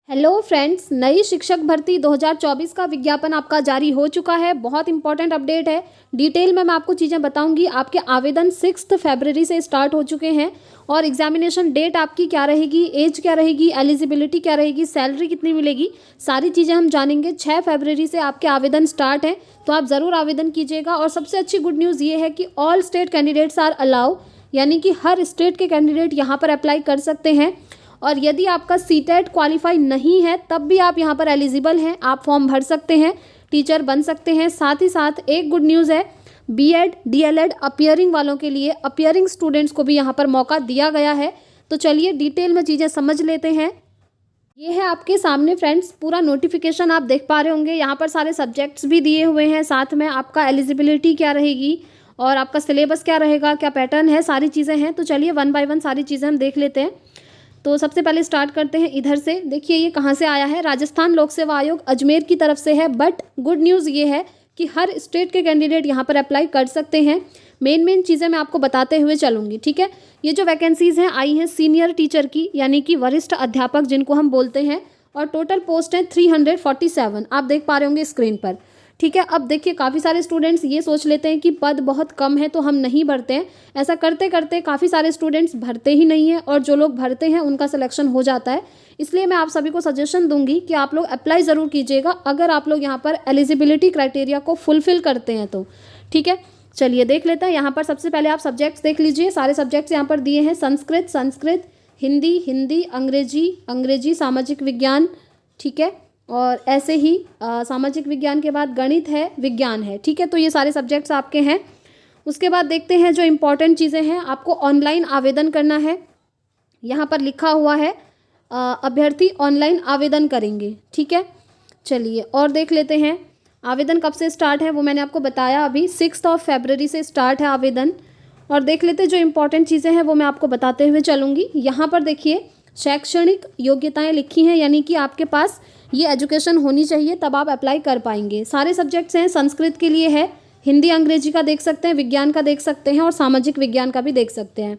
Hello friends, नई शिक्षक भर्ती 2024 का विज्ञापन आपका जारी हो चुका है। बहुत इंपॉर्टेंट अपडेट है। डिटेल में मैं आपको चीज़ें बताऊंगी। आपके आवेदन 6 फरवरी से स्टार्ट हो चुके हैं और एग्जामिनेशन डेट आपकी क्या रहेगी, एज क्या रहेगी, एलिजिबिलिटी क्या रहेगी, सैलरी कितनी मिलेगी, सारी चीज़ें हम जानेंगे। 6 फरवरी से आपके आवेदन स्टार्ट हैं, तो आप ज़रूर आवेदन कीजिएगा। और सबसे अच्छी गुड न्यूज़ ये है कि all state candidates are allow, यानी कि हर स्टेट के कैंडिडेट यहाँ पर अप्लाई कर सकते हैं। और यदि आपका सीटेट क्वालिफाई नहीं है तब भी आप यहाँ पर एलिजिबल हैं, आप फॉर्म भर सकते हैं, टीचर बन सकते हैं। साथ ही साथ एक गुड न्यूज़ है, बीएड डीएलएड अपियरिंग वालों के लिए, अपियरिंग स्टूडेंट्स को भी यहाँ पर मौका दिया गया है। तो चलिए डिटेल में चीज़ें समझ लेते हैं। ये है आपके सामने फ्रेंड्स पूरा नोटिफिकेशन, आप देख पा रहे होंगे। यहाँ पर सारे सब्जेक्ट्स भी दिए हुए हैं, साथ में आपका एलिजिबिलिटी क्या रहेगी और आपका सिलेबस क्या रहेगा, क्या पैटर्न है, सारी चीज़ें हैं। तो चलिए वन बाय वन सारी चीज़ें हम देख लेते हैं। तो सबसे पहले स्टार्ट करते हैं इधर से। देखिए ये कहाँ से आया है, राजस्थान लोक सेवा आयोग अजमेर की तरफ से है। बट गुड न्यूज़ ये है कि हर स्टेट के कैंडिडेट यहाँ पर अप्लाई कर सकते हैं। मेन चीज़ें मैं आपको बताते हुए चलूँगी, ठीक है। ये जो वैकेंसीज़ हैं आई हैं सीनियर टीचर की, यानी कि वरिष्ठ अध्यापक जिनको हम बोलते हैं, और टोटल पोस्ट हैं 347, आप देख पा रहे होंगे स्क्रीन पर, ठीक है। अब देखिए काफ़ी सारे स्टूडेंट्स ये सोच लेते हैं कि पद बहुत कम है तो हम नहीं भरते हैं। ऐसा करते करते काफ़ी सारे स्टूडेंट्स भरते ही नहीं हैं, और जो लोग भरते हैं उनका सिलेक्शन हो जाता है। इसलिए मैं आप सभी को सजेशन दूंगी कि आप लोग अप्लाई ज़रूर कीजिएगा अगर आप लोग यहाँ पर एलिजिबिलिटी क्राइटेरिया को फुलफिल करते हैं तो, ठीक है। चलिए देख लेते हैं। यहाँ पर सबसे पहले आप सब्जेक्ट्स देख लीजिए। सारे सब्जेक्ट्स यहाँ पर दिए हैं। संस्कृत, हिंदी, अंग्रेजी, सामाजिक विज्ञान, ठीक है। और ऐसे ही सामाजिक विज्ञान के बाद गणित है, विज्ञान है, ठीक है। तो ये सारे सब्जेक्ट्स आपके हैं। उसके बाद देखते हैं जो इम्पोर्टेंट चीज़ें हैं। आपको ऑनलाइन आवेदन करना है, यहाँ पर लिखा हुआ है अभ्यर्थी ऑनलाइन आवेदन करेंगे, ठीक है। चलिए और देख लेते हैं आवेदन कब से स्टार्ट है, वो मैंने आपको बताया अभी 6 फरवरी से स्टार्ट है आवेदन। और देख लेते हैं जो इम्पोर्टेंट चीज़ें हैं वो मैं आपको बताते हुए चलूँगी। यहाँ पर देखिए शैक्षणिक योग्यताएं लिखी हैं, यानी कि आपके पास ये एजुकेशन होनी चाहिए तब आप अप्लाई कर पाएंगे। सारे सब्जेक्ट्स हैं, संस्कृत के लिए है, हिंदी अंग्रेजी का देख सकते हैं, विज्ञान का देख सकते हैं और सामाजिक विज्ञान का भी देख सकते हैं।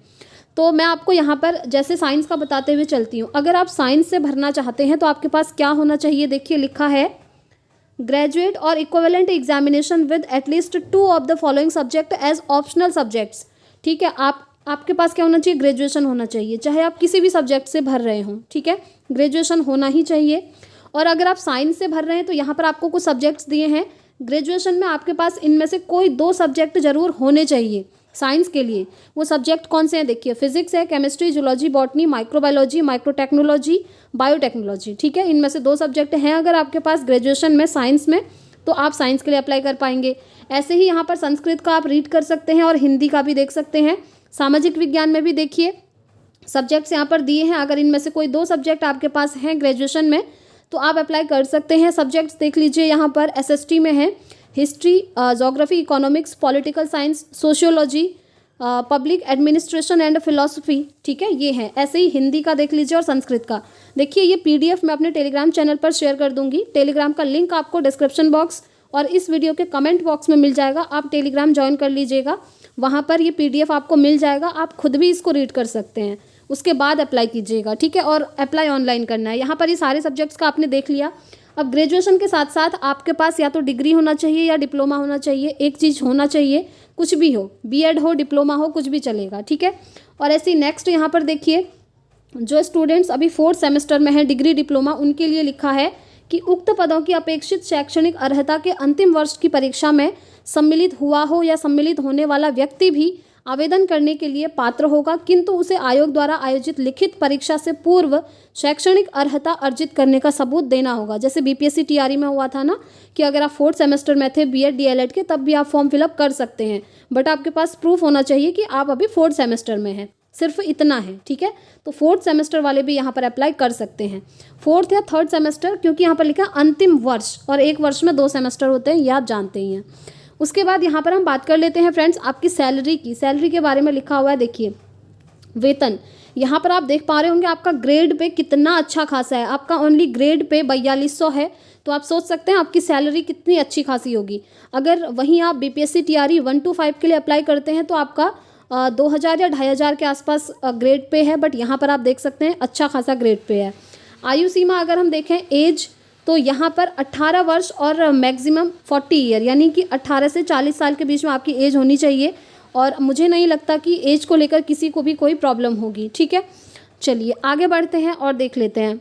तो मैं आपको यहाँ पर जैसे साइंस का बताते हुए चलती हूँ। अगर आप साइंस से भरना चाहते हैं तो आपके पास क्या होना चाहिए, देखिए लिखा है ग्रेजुएट और equivalent examination with at least 2 of the following subject as optional subjects, ठीक है। आपके पास क्या होना चाहिए, ग्रेजुएशन होना चाहिए, चाहे आप किसी भी सब्जेक्ट से भर रहे हों, ठीक है। ग्रेजुएशन होना ही चाहिए। और अगर आप साइंस से भर रहे हैं तो यहाँ पर आपको कुछ सब्जेक्ट्स दिए हैं। ग्रेजुएशन में आपके पास इनमें से कोई 2 सब्जेक्ट जरूर होने चाहिए साइंस के लिए। वो सब्जेक्ट कौन से हैं, देखिए फिजिक्स है, chemistry, zoology, botany, microbiology, microtechnology, biotechnology, ठीक है। इनमें से 2 सब्जेक्ट हैं अगर आपके पास ग्रेजुएशन में साइंस में, तो आप साइंस के लिए अप्लाई कर पाएंगे। ऐसे ही यहाँ पर संस्कृत का आप रीड कर सकते हैं और हिंदी का भी देख सकते हैं। सामाजिक विज्ञान में भी देखिए सब्जेक्ट्स यहाँ पर दिए हैं। अगर इनमें से कोई 2 सब्जेक्ट आपके पास हैं ग्रेजुएशन में तो आप अप्लाई कर सकते हैं। सब्जेक्ट्स देख लीजिए, यहाँ पर एसएसटी में है history, geography, economics, political science, sociology, public administration and philosophy, ठीक है, ये है। ऐसे ही हिंदी का देख लीजिए और संस्कृत का देखिए। ये पीडीएफ मैं अपने टेलीग्राम चैनल पर शेयर कर दूंगी। टेलीग्राम का लिंक आपको डिस्क्रिप्शन बॉक्स और इस वीडियो के कमेंट बॉक्स में मिल जाएगा। आप टेलीग्राम ज्वाइन कर लीजिएगा, वहाँ पर ये पीडीएफ आपको मिल जाएगा। आप खुद भी इसको रीड कर सकते हैं, उसके बाद अप्लाई कीजिएगा, ठीक है। और अप्लाई ऑनलाइन करना है। यहाँ पर ये सारे सब्जेक्ट्स का आपने देख लिया। अब ग्रेजुएशन के साथ साथ आपके पास या तो डिग्री होना चाहिए या डिप्लोमा होना चाहिए, एक चीज़ होना चाहिए, कुछ भी हो, बीएड हो, डिप्लोमा हो, कुछ भी चलेगा, ठीक है। और ऐसे नेक्स्ट यहाँ पर देखिए जो स्टूडेंट्स अभी 4th सेमेस्टर में हैं डिग्री डिप्लोमा, उनके लिए लिखा है कि उक्त पदों की अपेक्षित शैक्षणिक अर्हता के अंतिम वर्ष की परीक्षा में सम्मिलित हुआ हो या सम्मिलित होने वाला व्यक्ति भी आवेदन करने के लिए पात्र होगा, किंतु उसे आयोग द्वारा आयोजित लिखित परीक्षा से पूर्व शैक्षणिक अर्हता अर्जित करने का सबूत देना होगा। जैसे बीपीएससी टीआरई में हुआ था ना कि अगर आप 4th सेमेस्टर में थे बीएड डीएलएड के, तब भी आप फॉर्म फिलअप कर सकते हैं, बट आपके पास प्रूफ होना चाहिए कि आप अभी 4th सेमेस्टर में हैं, सिर्फ इतना है, ठीक है। तो 4th सेमेस्टर वाले भी यहाँ पर अप्लाई कर सकते हैं, 4th या 3rd सेमेस्टर, क्योंकि यहाँ पर लिखा है अंतिम वर्ष, और एक वर्ष में 2 सेमेस्टर होते हैं, ये आप जानते ही हैं। उसके बाद यहाँ पर हम बात कर लेते हैं फ्रेंड्स आपकी सैलरी की। सैलरी के बारे में लिखा हुआ है, देखिए वेतन। यहाँ पर आप देख पा रहे होंगे आपका ग्रेड पे कितना अच्छा खासा है। आपका ओनली ग्रेड पे 4200 है, तो आप सोच सकते हैं आपकी सैलरी कितनी अच्छी खासी होगी। अगर वहीं आप बीपीएससी टीआरई 1 to 5 के लिए अप्लाई करते हैं तो आपका 2000 या 2500 के आसपास ग्रेड पे है, बट यहाँ पर आप देख सकते हैं अच्छा खासा ग्रेड पे है। आयु सीमा अगर हम देखें एज, तो यहाँ पर 18 वर्ष और मैक्सिमम 40 ईयर, यानी कि 18 से 40 साल के बीच में आपकी एज होनी चाहिए। और मुझे नहीं लगता कि एज को लेकर किसी को भी कोई प्रॉब्लम होगी। ठीक है, चलिए आगे बढ़ते हैं और देख लेते हैं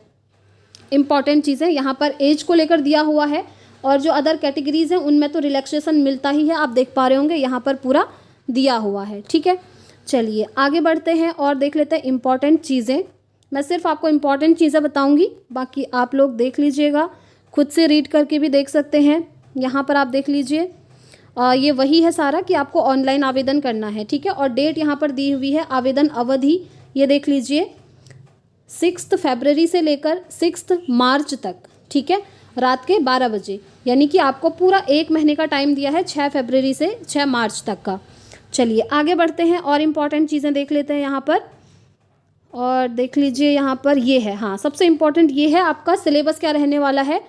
इंपॉर्टेंट चीज़ें। यहाँ पर एज को लेकर दिया हुआ है और जो अदर कैटेगरीज़ हैं उनमें तो रिलैक्सेशन मिलता ही है, आप देख पा रहे होंगे यहाँ पर पूरा दिया हुआ है। ठीक है, चलिए आगे बढ़ते हैं और देख लेते हैं इंपॉर्टेंट चीज़ें। मैं सिर्फ आपको इंपॉर्टेंट चीज़ें बताऊंगी, बाकी आप लोग देख लीजिएगा, खुद से रीड करके भी देख सकते हैं। यहाँ पर आप देख लीजिए, ये वही है सारा कि आपको ऑनलाइन आवेदन करना है। ठीक है, और डेट यहाँ पर दी हुई है, आवेदन अवधि ये देख लीजिए 6 फरवरी से लेकर 6 मार्च तक। ठीक है, रात के 12 बजे, यानी कि आपको पूरा 1 महीने का टाइम दिया है, 6 फरवरी से 6 मार्च तक का। चलिए आगे बढ़ते हैं और इम्पॉर्टेंट चीज़ें देख लेते हैं यहाँ पर। और देख लीजिए यहाँ पर ये है, हाँ सबसे इम्पॉर्टेंट ये है आपका सिलेबस क्या रहने वाला है,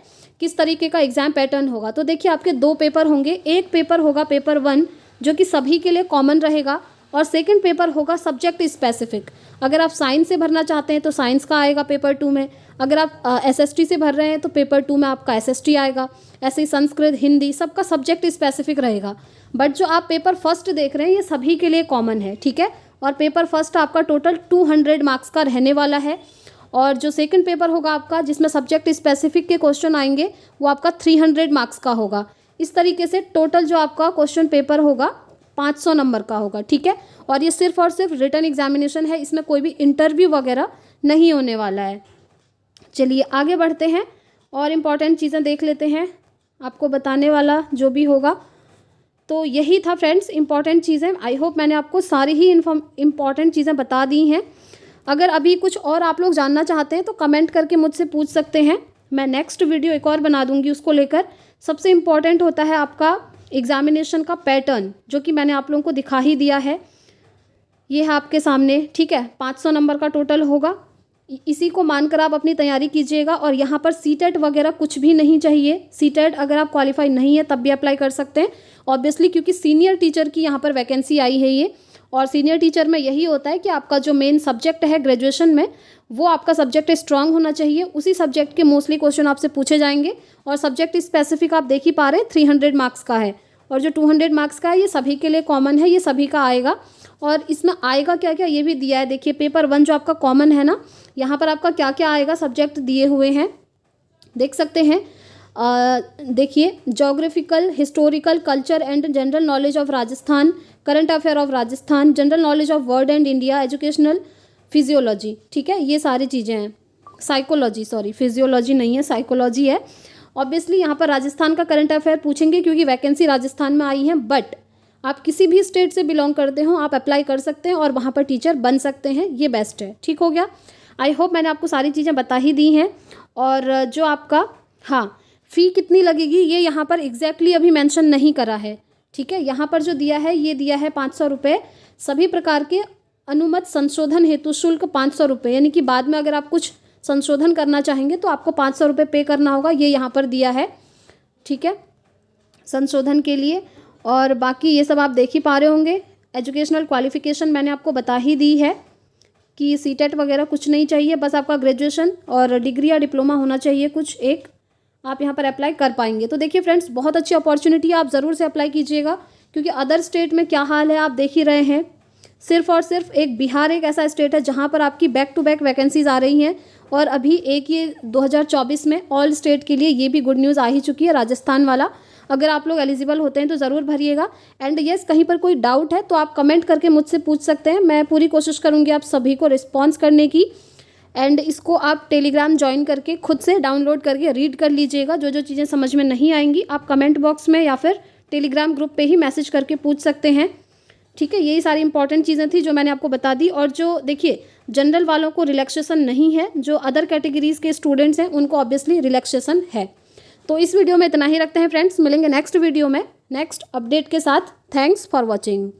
किस तरीके का एग्ज़ाम पैटर्न होगा। तो देखिए आपके 2 पेपर होंगे, एक पेपर होगा पेपर 1 जो कि सभी के लिए कॉमन रहेगा, और सेकंड पेपर होगा सब्जेक्ट स्पेसिफिक। अगर आप साइंस से भरना चाहते हैं तो साइंस का आएगा पेपर 2 में, अगर आप एसएसटी से भर रहे हैं तो पेपर 2 में आपका एसएसटी आएगा। ऐसे ही संस्कृत, हिंदी सबका सब्जेक्ट स्पेसिफिक रहेगा। बट जो आप पेपर फर्स्ट देख रहे हैं ये सभी के लिए कॉमन है। ठीक है, और पेपर फर्स्ट आपका टोटल 200 मार्क्स का रहने वाला है, और जो सेकंड पेपर होगा आपका जिसमें सब्जेक्ट स्पेसिफिक के क्वेश्चन आएंगे वो आपका 300 मार्क्स का होगा। इस तरीके से टोटल जो आपका क्वेश्चन पेपर होगा 500 नंबर का होगा। ठीक है, और ये सिर्फ और सिर्फ रिटन एग्जामिनेशन है, इसमें कोई भी इंटरव्यू वगैरह नहीं होने वाला है। चलिए आगे बढ़ते हैं और इम्पॉर्टेंट चीज़ें देख लेते हैं, आपको बताने वाला जो भी होगा। तो यही था फ्रेंड्स इंपॉर्टेंट चीज़ें। आई होप मैंने आपको सारी ही इम्पॉर्टेंट चीज़ें बता दी हैं। अगर अभी कुछ और आप लोग जानना चाहते हैं तो कमेंट करके मुझसे पूछ सकते हैं, मैं नेक्स्ट वीडियो एक और बना दूंगी उसको लेकर। सबसे इम्पॉर्टेंट होता है आपका एग्जामिनेशन का पैटर्न, जो कि मैंने आप लोगों को दिखा ही दिया है, ये है आपके सामने। ठीक है, 500 नंबर का टोटल होगा, इसी को मानकर आप अपनी तैयारी कीजिएगा। और यहाँ पर सीटेट वगैरह कुछ भी नहीं चाहिए। सीटेट अगर आप क्वालिफाई नहीं है तब भी अप्लाई कर सकते हैं ऑब्वियसली, क्योंकि सीनियर टीचर की यहाँ पर वैकेंसी आई है ये। और सीनियर टीचर में यही होता है कि आपका जो मेन सब्जेक्ट है ग्रेजुएशन में वो आपका सब्जेक्ट स्ट्रांग होना चाहिए, उसी सब्जेक्ट के मोस्टली क्वेश्चन आपसे पूछे जाएंगे। और सब्जेक्ट स्पेसिफिक आप देख ही पा रहे हैं 300 मार्क्स का है, और जो 200 मार्क्स का है ये सभी के लिए कॉमन है, ये सभी का आएगा। और इसमें आएगा क्या क्या ये भी दिया है, देखिए पेपर 1 जो आपका कॉमन है ना, यहाँ पर आपका क्या क्या आएगा सब्जेक्ट दिए हुए हैं, देख सकते हैं। देखिए geographical, historical, culture and general knowledge of Rajasthan, current affair of Rajasthan, general knowledge of world and India, educational, physiology. ठीक है, ये सारी चीज़ें हैं। साइकोलॉजी, सॉरी फिजियोलॉजी नहीं है, साइकोलॉजी है। ऑब्वियसली यहाँ पर राजस्थान का करंट अफेयर पूछेंगे क्योंकि वैकेंसी राजस्थान में आई है, बट आप किसी भी स्टेट से बिलोंग करते हो आप अप्लाई कर सकते हैं और वहाँ पर टीचर बन सकते हैं, ये बेस्ट है। ठीक हो गया, आई होप मैंने आपको सारी चीज़ें बता ही दी हैं। और जो आपका हाँ फ़ी कितनी लगेगी ये यहाँ पर एग्जैक्टली अभी मेंशन नहीं करा है। ठीक है, यहाँ पर जो दिया है ये दिया है 500 रुपये, सभी प्रकार के अनुमत संशोधन हेतु शुल्क 500 रुपये, यानी कि बाद में अगर आप कुछ संशोधन करना चाहेंगे तो आपको 500 रुपये पे करना होगा, ये यहाँ पर दिया है। ठीक है, संशोधन के लिए। और बाकी ये सब आप देख ही पा रहे होंगे। एजुकेशनल क्वालिफिकेशन मैंने आपको बता ही दी है कि सीटेट वगैरह कुछ नहीं चाहिए, बस आपका ग्रेजुएशन और डिग्री या डिप्लोमा होना चाहिए कुछ एक, आप यहाँ पर अप्लाई कर पाएंगे। तो देखिए फ्रेंड्स, बहुत अच्छी अपॉर्चुनिटी है, आप ज़रूर से अप्लाई कीजिएगा, क्योंकि अदर स्टेट में क्या हाल है आप देख ही रहे हैं। सिर्फ और सिर्फ एक बिहार एक ऐसा स्टेट है जहाँ पर आपकी बैक टू बैक वैकेंसीज आ रही हैं, और अभी एक ये 2024 में ऑल स्टेट के लिए ये भी गुड न्यूज़ आ ही चुकी है, राजस्थान वाला। अगर आप लोग एलिजिबल होते हैं तो ज़रूर भरिएगा। एंड येस, कहीं पर कोई डाउट है तो आप कमेंट करके मुझसे पूछ सकते हैं, मैं पूरी कोशिश करूँगी आप सभी को रिस्पॉन्स करने की। एंड इसको आप टेलीग्राम ज्वाइन करके खुद से डाउनलोड करके रीड कर लीजिएगा। जो जो चीज़ें समझ में नहीं आएंगी आप कमेंट बॉक्स में या फिर टेलीग्राम ग्रुप पे ही मैसेज करके पूछ सकते हैं। ठीक है, यही सारी इंपॉर्टेंट चीज़ें थी जो मैंने आपको बता दी। और जो देखिए जनरल वालों को रिलैक्सेशन नहीं है, जो अदर कैटेगरीज़ के स्टूडेंट्स हैं उनको ऑब्वियसली रिलैक्सेशन है। तो इस वीडियो में इतना ही रखते हैं फ्रेंड्स, मिलेंगे नेक्स्ट वीडियो में नेक्स्ट अपडेट के साथ। Thanks for watching.